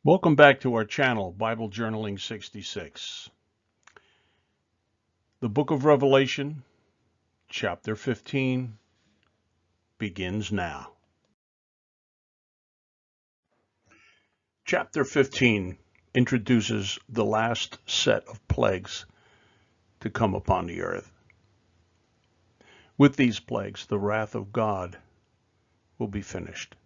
Welcome back to our channel, Bible Journaling 66. The book of Revelation, chapter 15, begins now. Chapter 15 introduces the last set of plagues to come upon the earth. With these plagues, the wrath of God will be finished.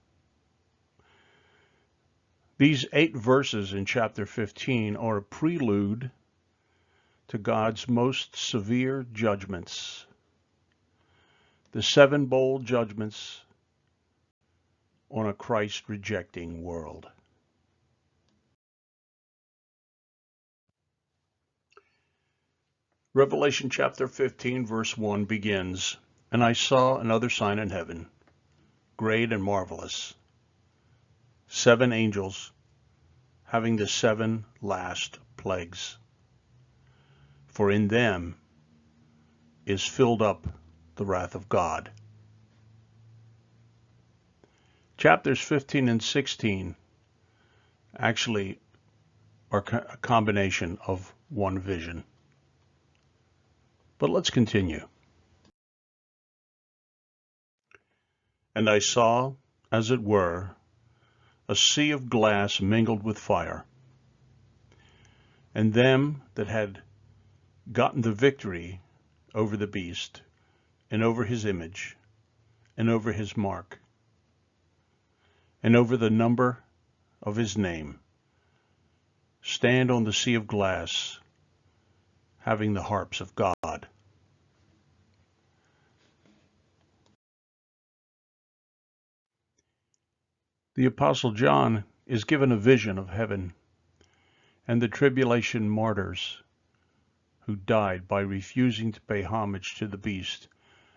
These 8 verses in chapter 15 are a prelude to God's most severe judgments, the 7 bold judgments on a Christ-rejecting world. Revelation chapter 15 verse 1 begins, "And I saw another sign in heaven, great and marvelous, 7 angels having the 7 last plagues. For in them is filled up the wrath of God." Chapters 15 and 16 actually are a combination of one vision. But let's continue. "And I saw, as it were, a sea of glass mingled with fire, and them that had gotten the victory over the beast, and over his image, and over his mark, and over the number of his name, stand on the sea of glass, having the harps of God." The Apostle John is given a vision of heaven and the tribulation martyrs who died by refusing to pay homage to the beast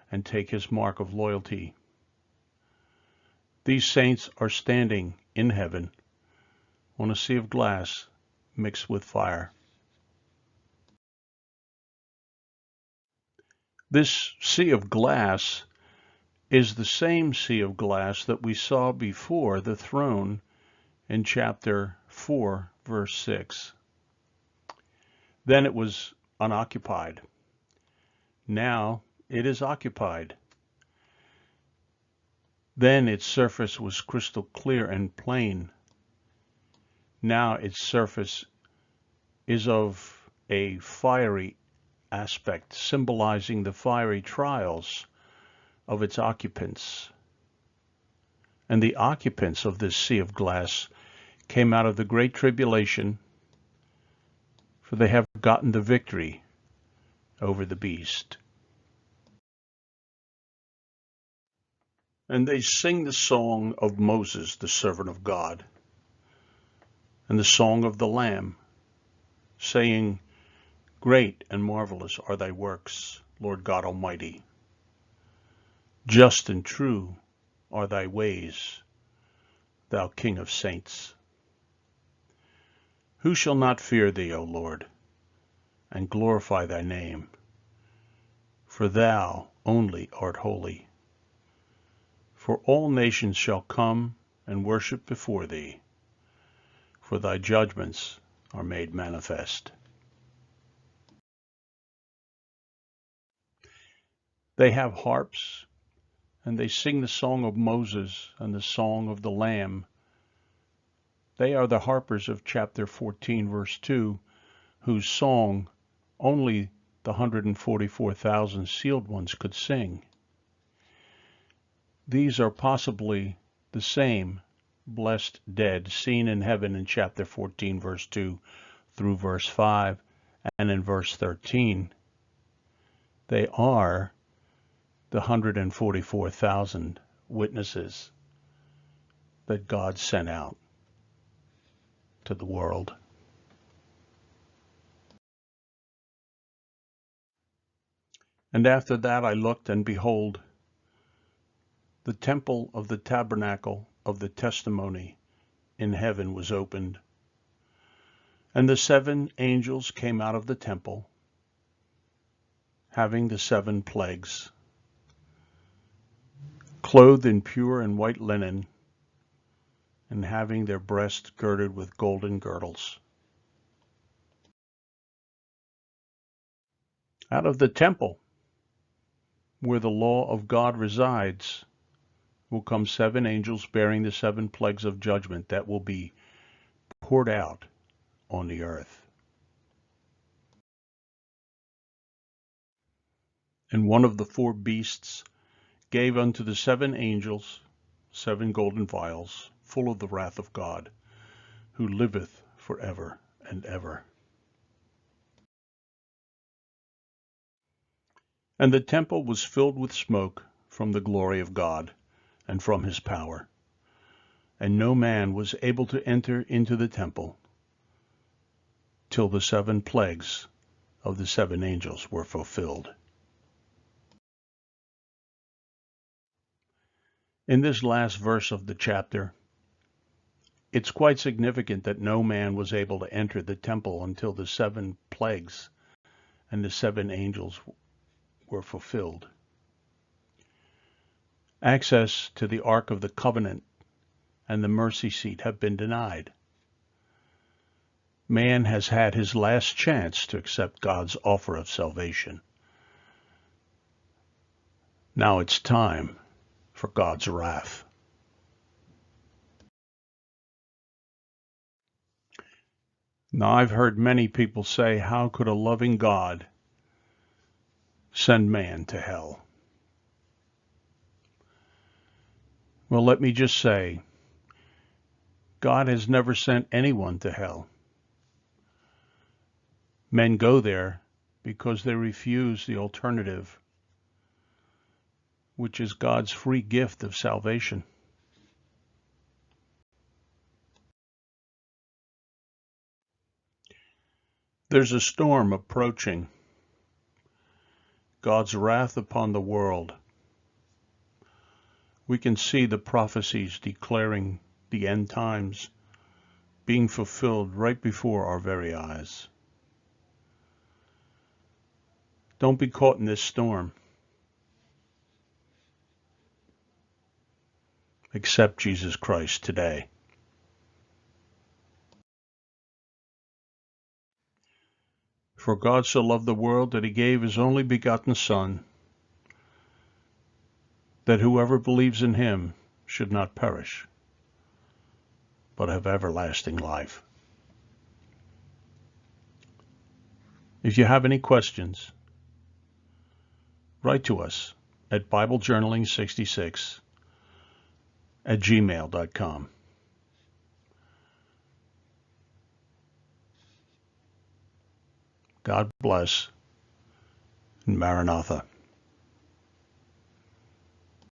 and take his mark of loyalty. These saints are standing in heaven on a sea of glass mixed with fire. This sea of glass is the same sea of glass that we saw before the throne in chapter 4, verse 6. Then it was unoccupied. Now it is occupied. Then its surface was crystal clear and plain. Now its surface is of a fiery aspect, symbolizing the fiery trials of its occupants. And the occupants of this sea of glass came out of the great tribulation, for they have gotten the victory over the beast. And they sing the song of Moses, the servant of God, and the song of the Lamb, saying, "Great and marvelous are thy works, Lord God Almighty. Just and true are thy ways, thou King of saints. Who shall not fear thee, O Lord, and glorify thy name? For thou only art holy. For all nations shall come and worship before thee, for thy judgments are made manifest." They have harps, and they sing the song of Moses and the song of the Lamb. They are the harpers of chapter 14, verse 2, whose song only the 144,000 sealed ones could sing. These are possibly the same blessed dead seen in heaven in chapter 14, verse 2 through verse 5, and in verse 13. They are the 144,000 witnesses that God sent out to the world. "And after that I looked, and behold, the temple of the tabernacle of the testimony in heaven was opened. And the 7 angels came out of the temple, having the 7 plagues, clothed in pure and white linen, and having their breasts girded with golden girdles. Out of the temple, where the law of God resides, will come 7 angels bearing the 7 plagues of judgment that will be poured out on the earth. And one of the 4 beasts gave unto the 7 angels 7 golden vials, full of the wrath of God, who liveth forever and ever. And the temple was filled with smoke from the glory of God and from his power. And no man was able to enter into the temple till the 7 plagues of the 7 angels were fulfilled. In this last verse of the chapter, it's quite significant that no man was able to enter the temple until the 7 plagues and the 7 angels were fulfilled. Access to the Ark of the Covenant and the mercy seat have been denied. Man has had his last chance to accept God's offer of salvation. Now it's time for God's wrath. Now I've heard many people say, how could a loving God send man to hell? Well, let me just say, God has never sent anyone to hell. Men go there because they refuse the alternative, which is God's free gift of salvation. There's a storm approaching, God's wrath upon the world. We can see the prophecies declaring the end times being fulfilled right before our very eyes. Don't be caught in this storm. Accept Jesus Christ today. For God so loved the world that he gave his only begotten Son, that whoever believes in him should not perish, but have everlasting life. If you have any questions, write to us at BibleJournaling66@gmail.com. God bless, and Maranatha.